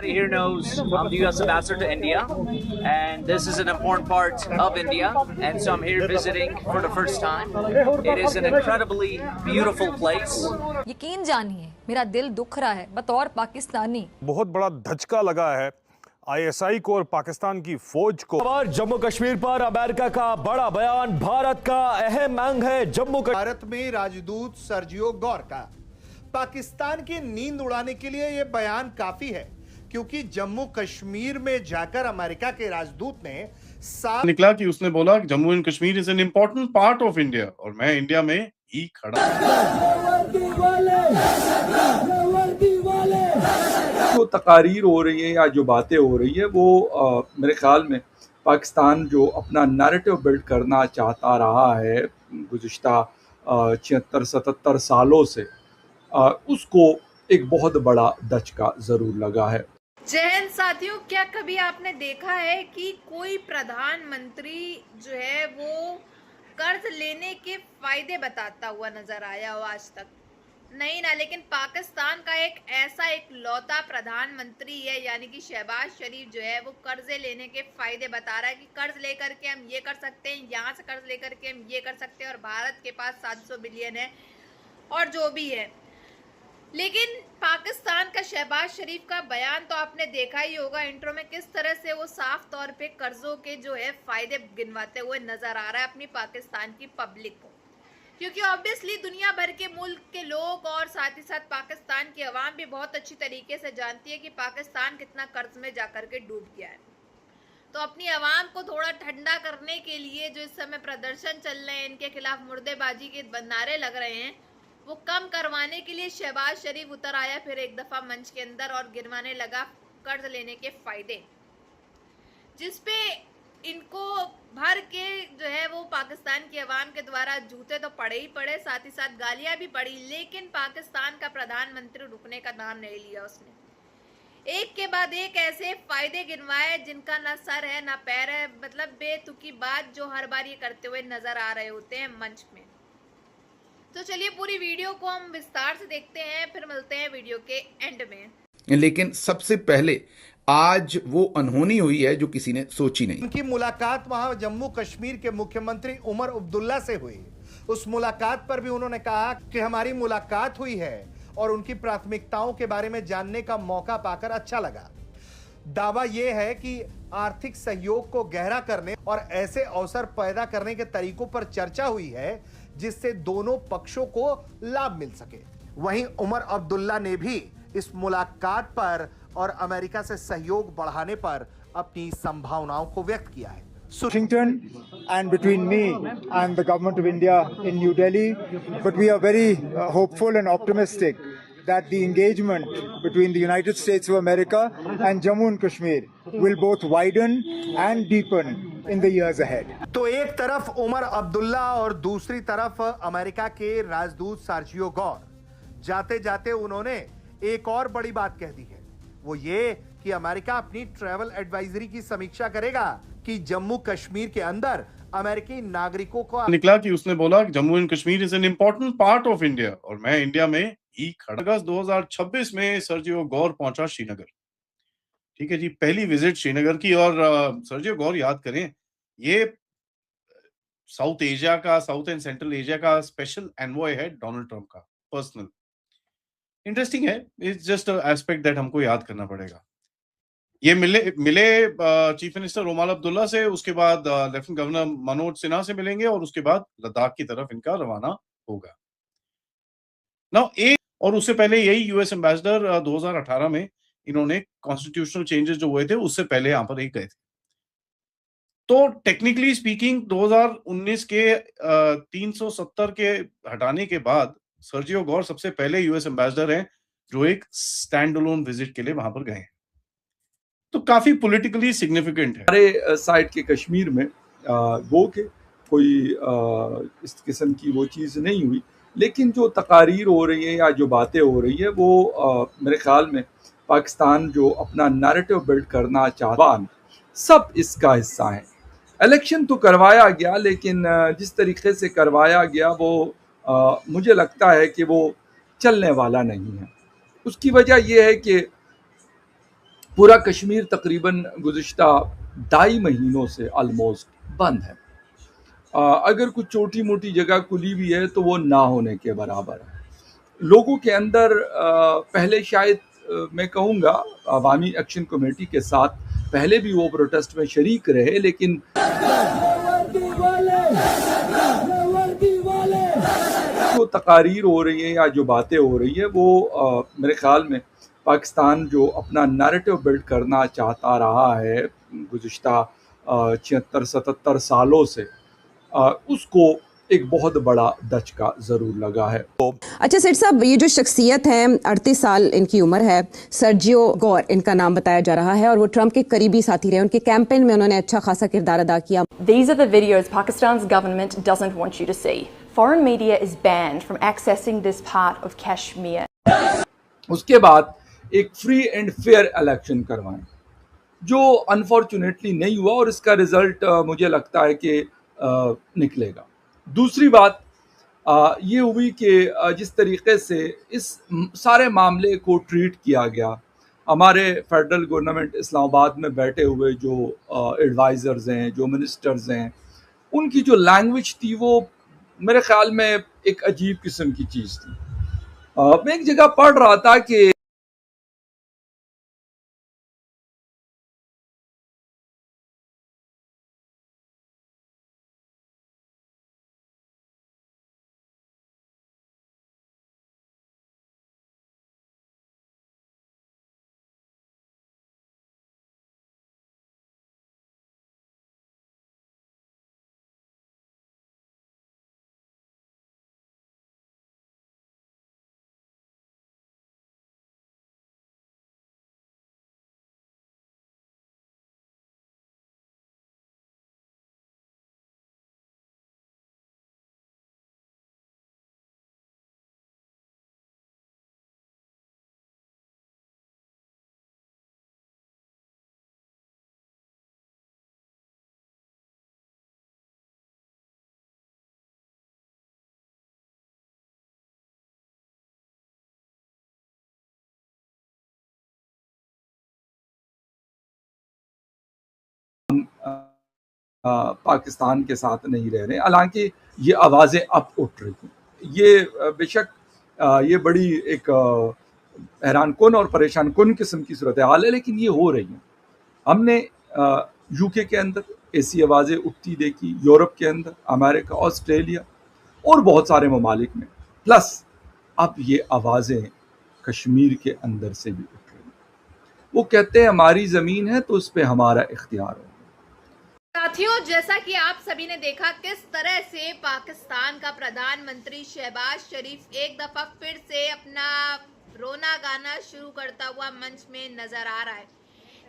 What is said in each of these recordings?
Here knows I'm the U.S. ambassador to India, and this is an important part of India, and so I'm here visiting for the first time. It is an incredibly beautiful place. यकीन जानिए मेरा दिल दुख रहा है बतौर पाकिस्तानी। बहुत बड़ा धचका लगा है आईएसआई को और पाकिस्तान की फौज को। जम्मू कश्मीर पर अमेरिका का बड़ा बयान, भारत का अहम अंग है जम्मू कश्मीर। भारत में राजदूत सर्जियो गौर का पाकिस्तान की नींद उड़ाने के लिए यह बयान काफी है, क्योंकि जम्मू कश्मीर में जाकर अमेरिका के राजदूत ने साफ निकला कि उसने बोला कि Jammu and Kashmir is an important part of India और मैं इंडिया में ही खड़ा। जो तकारीर हो रही है या जो बातें हो रही है वो मेरे ख्याल में पाकिस्तान जो अपना नैरेटिव बिल्ड करना चाहता रहा है गुज़िश्ता 76-77 सालों से, उसको एक बहुत बड़ा धचका ज़रूर लगा है। जय हिंद साथियों, क्या कभी आपने देखा है कि कोई प्रधानमंत्री जो है वो कर्ज लेने के फायदे बताता हुआ नजर आया हो? आज तक नहीं ना। लेकिन पाकिस्तान का एक ऐसा एक लौता प्रधानमंत्री है, यानी कि शहबाज शरीफ जो है वो कर्जे लेने के फायदे बता रहा है कि कर्ज लेकर के हम ये कर सकते हैं, यहाँ से कर्ज लेकर के हम ये कर सकते हैं, और भारत के पास 700 बिलियन है और जो भी है। लेकिन पाकिस्तान का शहबाज शरीफ का बयान तो आपने देखा ही होगा इंट्रो में, किस तरह से वो साफ तौर पे कर्जों के जो है फायदे गिनवाते हुए नजर आ रहा है अपनी पाकिस्तान की पब्लिक को, क्योंकि ऑब्वियसली दुनिया भर के मुल्क के लोग और साथ ही साथ पाकिस्तान की आवाम भी बहुत अच्छी तरीके से जानती है कि पाकिस्तान कितना कर्ज में जाकर के डूब गया है। तो अपनी आवाम को थोड़ा ठंडा करने के लिए जो इस समय प्रदर्शन चल रहे हैं, इनके खिलाफ मुर्देबाजी के नारे लग रहे हैं, वो कम करवाने के लिए शहबाज शरीफ उतर आया फिर एक दफा मंच के अंदर और गिनवाने लगा कर्ज लेने के फायदे, जिसपे इनको भर के जो है वो पाकिस्तान की आवाम के द्वारा जूते तो पड़े ही पड़े, साथ ही साथ गालियां भी पड़ी। लेकिन पाकिस्तान का प्रधानमंत्री रुकने का नाम नहीं लिया। उसने एक के बाद एक ऐसे फायदे गिनवाए जिनका ना सर है ना पैर है, मतलब बेतुकी बात जो हर बार ये करते हुए नजर आ रहे होते हैं मंच में। तो चलिए पूरी वीडियो को हम विस्तार से देखते हैं, फिर मिलते हैं वीडियो के एंड में। लेकिन सबसे पहले आज वो अनहोनी हुई है जो किसी ने सोची नहीं। उनकी मुलाकात वहां जम्मू कश्मीर के मुख्यमंत्री उमर अब्दुल्ला से हुई। उस मुलाकात पर भी उन्होंने कहा कि हमारी मुलाकात हुई है और उनकी प्राथमिकताओं के बारे में जानने का मौका पाकर अच्छा लगा। दावा यह है कि आर्थिक सहयोग को गहरा करने और ऐसे अवसर पैदा करने के तरीकों पर चर्चा हुई है जिससे दोनों पक्षों को लाभ मिल सके। वहीं उमर अब्दुल्ला ने भी इस मुलाकात पर और अमेरिका से सहयोग बढ़ाने पर अपनी संभावनाओं को व्यक्त किया है। Washington and between me and the government of India in New Delhi, but we are very hopeful and optimistic that the engagement between the United States of America and Jammu and Kashmir will both widen and deepen in the years ahead. तो एक तरफ उमर अब्दुल्ला और दूसरी तरफ America के राजदूत Sergio गौर, जाते जाते उन्होंने एक और बड़ी बात कह दी है, वो ये कि अमेरिका अपनी ट्रैवल एडवाइजरी की समीक्षा करेगा कि जम्मू कश्मीर के अंदर अमेरिकी नागरिकों को निकला कि उसने बोला कि Jammu and Kashmir is an important part of India और मैं इंडिया में ही खड़ा। अगस्त 2026 में सर्जियो गौर पहुंचा श्रीनगर। ठीक है जी, पहली विजिट श्रीनगर की। और सर्जियो गौर याद करें, ये साउथ एशिया का, साउथ एंड सेंट्रल एशिया का स्पेशल एनवॉय है डोनाल्ड ट्रंप का, पर्सनल। इंटरेस्टिंग है, इट्स जस्ट एस्पेक्ट दैट हमको याद करना पड़ेगा। ये मिले चीफ मिनिस्टर उमर अब्दुल्ला से, उसके बाद लेफ्टिनेंट गवर्नर मनोज सिन्हा से मिलेंगे और उसके बाद लद्दाख की तरफ इनका रवाना होगा। और उससे पहले यही यूएस एम्बेसडर 2018 में इन्होंने कॉन्स्टिट्यूशनल चेंजेस जो हुए थे उससे पहले यहाँ पर एक गए थे। तो टेक्निकली स्पीकिंग 2019 के 370 के हटाने के बाद सर्जियो गौर सबसे पहले यूएस एम्बेसडर हैं जो एक स्टैंड अलोन विजिट के लिए वहां पर गए हैं। तो काफी पॉलिटिकली सिग्निफिकेंट है। हमारे साइड के कश्मीर में वो के कोई इस किस्म की वो चीज़ नहीं हुई, लेकिन जो तकारीर हो रही है या जो बातें हो रही है वो मेरे ख्याल में पाकिस्तान जो अपना नैरेटिव बिल्ड करना चाहता है, सब इसका हिस्सा है। इलेक्शन तो करवाया गया, लेकिन जिस तरीके से करवाया गया वो मुझे लगता है कि वो चलने वाला नहीं है। उसकी वजह यह है कि पूरा कश्मीर तकरीबन गुज़िश्ता 2.5 महीनों से ऑलमोस्ट बंद है। अगर कुछ छोटी मोटी जगह खुली भी है तो वो ना होने के बराबर है। लोगों के अंदर पहले शायद मैं कहूँगा अवामी एक्शन कमेटी के साथ पहले भी वो प्रोटेस्ट में शरीक रहे, लेकिन जो तकारीर हो रही है या जो बातें हो रही है वो मेरे ख्याल में पाकिस्तान जो अपना नैरेटिव बिल्ड करना चाहता रहा है गुज़िश्ता 76-77 सालों से, उसको एक बहुत बड़ा दचका ज़रूर लगा है। अच्छा सेठ साहब, ये जो शख्सियत है 38 साल इनकी उम्र है, सर्जियो गौर इनका नाम बताया जा रहा है और वो ट्रंप के करीबी साथी रहे। उनके कैंपेन में उन्होंने अच्छा खासा किरदार अदा किया। These are the videos Pakistan's government doesn't want you to see. Foreign media is banned from accessing this part of Kashmir. उसके बाद एक फ्री एंड फेयर इलेक्शन करवाएं, जो अनफॉर्चुनेटली नहीं हुआ और इसका रिजल्ट मुझे लगता है कि निकलेगा। दूसरी बात ये हुई कि जिस तरीके से इस सारे मामले को ट्रीट किया गया, हमारे फेडरल गवर्नमेंट इस्लामाबाद में बैठे हुए जो एडवाइज़र्स हैं, जो मिनिस्टर्स हैं, उनकी जो लैंग्वेज थी वो मेरे ख्याल में एक अजीब किस्म की चीज़ थी। मैं एक जगह पढ़ रहा था कि पाकिस्तान के साथ नहीं रह रहे, हालांकि ये आवाज़ें अब उठ रही हैं। ये बेशक ये बड़ी एक हैरान कुन और परेशान कुन किस्म की सूरत हाल है, लेकिन ये हो रही हैं। हमने यूके के अंदर ऐसी आवाज़ें उठती देखी, यूरोप के अंदर, अमेरिका, ऑस्ट्रेलिया और बहुत सारे ममालिक में, प्लस अब ये आवाज़ें कश्मीर के अंदर से भी उठ रही हैं। वो कहते हैं हमारी ज़मीन है तो उस पर हमारा इख्तियार हो। साथियों, जैसा कि आप सभी ने देखा किस तरह से पाकिस्तान का प्रधानमंत्री शहबाज शरीफ एक दफा फिर से अपना रोना गाना शुरू करता हुआ मंच में नजर आ रहा है।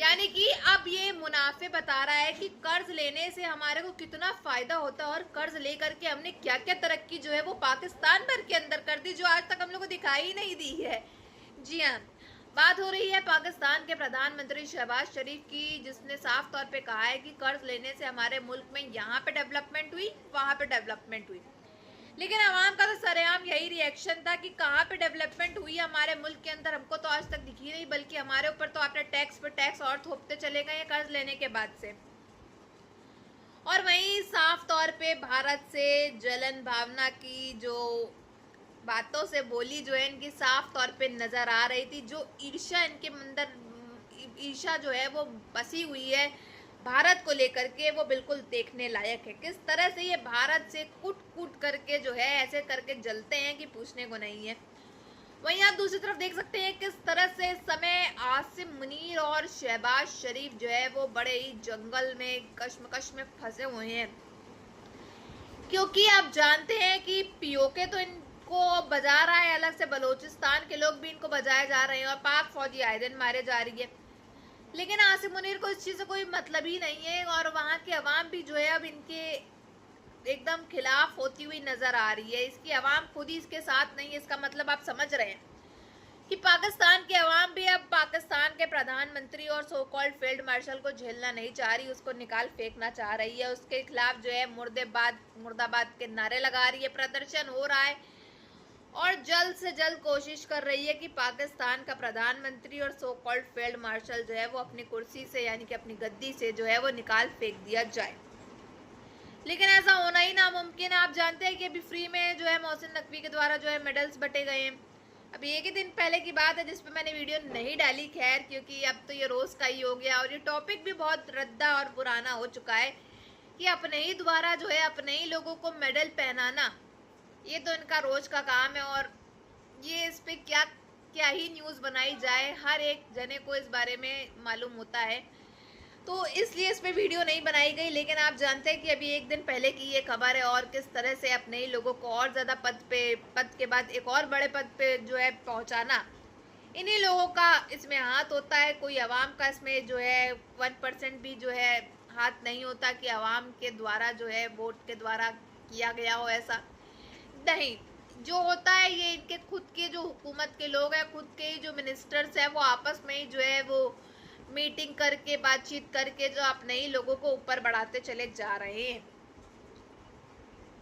यानी कि अब ये मुनाफे बता रहा है कि कर्ज लेने से हमारे को कितना फायदा होता है और कर्ज लेकर के हमने क्या क्या तरक्की जो है वो पाकिस्तान भर के अंदर कर दी, जो आज तक हम लोग को दिखाई ही नहीं दी है। जी हाँ, बात हो रही है पाकिस्तान के प्रधानमंत्री शहबाज शरीफ की, जिसने साफ तौर पे कहा है कि कर्ज लेने से हमारे मुल्क में यहाँ पे डेवलपमेंट हुई, वहाँ पे डेवलपमेंट हुई। लेकिन आवाम का तो सरेआम यही रिएक्शन था कि कहाँ पे डेवलपमेंट हुई हमारे मुल्क के अंदर, हमको तो आज तक दिखी नहीं, बल्कि हमारे ऊपर तो आपने टैक्स पे टैक्स और थोपते चले गए कर्ज लेने के बाद से। और वहीं साफ तौर पे भारत से जलन भावना की जो बातों से बोली जो है इनकी साफ तौर पे नजर आ रही थी। जो ईर्ष्या इनके अंदर, ईर्ष्या जो है वो बसी हुई है भारत को लेकर के, वो बिल्कुल देखने लायक है। किस तरह से ये भारत से कूट कूट करके जो है ऐसे करके जलते हैं कि पूछने को नहीं है। वहीं आप दूसरी तरफ देख सकते हैं किस तरह से इस समय आसिम मुनीर और शहबाज शरीफ जो है वो बड़े ही जंगल में कश्मकश में फंसे हुए हैं, क्योंकि आप जानते हैं कि पीओके तो इनको बजा रहा है अलग से, बलोचिस्तान के लोग भी इनको बजाए जा रहे हैं और पाक फौजी आए दिन मारे जा रही है। लेकिन आसिम मुनीर को इस चीज़ से कोई मतलब ही नहीं है और वहाँ की आवाम भी जो है अब इनके एकदम खिलाफ होती हुई नजर आ रही है। इसकी आवाम खुद ही इसके साथ नहीं है। इसका मतलब आप समझ रहे हैं कि पाकिस्तान की आवाम भी अब पाकिस्तान के प्रधानमंत्री और सो कॉल्ड फील्ड मार्शल को झेलना नहीं चाह रही, उसको निकाल फेंकना चाह रही है। उसके खिलाफ जो है मुर्दाबाद के नारे लगा रही है, प्रदर्शन हो रहा है। और जल्द से जल्द कोशिश कर रही है कि पाकिस्तान का प्रधानमंत्री और सो कॉल्ड फील्ड मार्शल जो है वो अपनी कुर्सी से यानी कि अपनी गद्दी से जो है वो निकाल फेंक दिया जाए। लेकिन ऐसा होना ही नामुमकिन है। आप जानते हैं कि अभी फ्री में जो है मोहसिन नकवी के द्वारा जो है मेडल्स बटे गए हैं। अभी एक ही दिन पहले की बात है जिस पे मैंने वीडियो नहीं डाली, खैर, क्योंकि अब तो ये रोज़ का ही हो गया और ये टॉपिक भी बहुत रद्दा और पुराना हो चुका है कि अपने ही द्वारा जो है अपने ही लोगों को मेडल पहनाना, ये तो इनका रोज का काम है। और ये इस पे क्या क्या ही न्यूज़ बनाई जाए, हर एक जने को इस बारे में मालूम होता है, तो इसलिए इस पे वीडियो नहीं बनाई गई। लेकिन आप जानते हैं कि अभी एक दिन पहले की ये खबर है और किस तरह से अपने ही लोगों को और ज़्यादा पद के बाद एक और बड़े पद पे जो है पहुंचाना, इन्हीं लोगों का इसमें हाथ होता है। कोई आवाम का इसमें जो है 1% भी जो है हाथ नहीं होता कि आवाम के द्वारा जो है वोट के द्वारा किया गया हो, ऐसा नहीं। जो होता है ये इनके खुद के जो हुकूमत के लोग हैं, खुद के जो मिनिस्टर्स हैं, वो आपस में ही जो है वो मीटिंग करके बातचीत करके जो अपने ही लोगों को ऊपर बढ़ाते चले जा रहे हैं।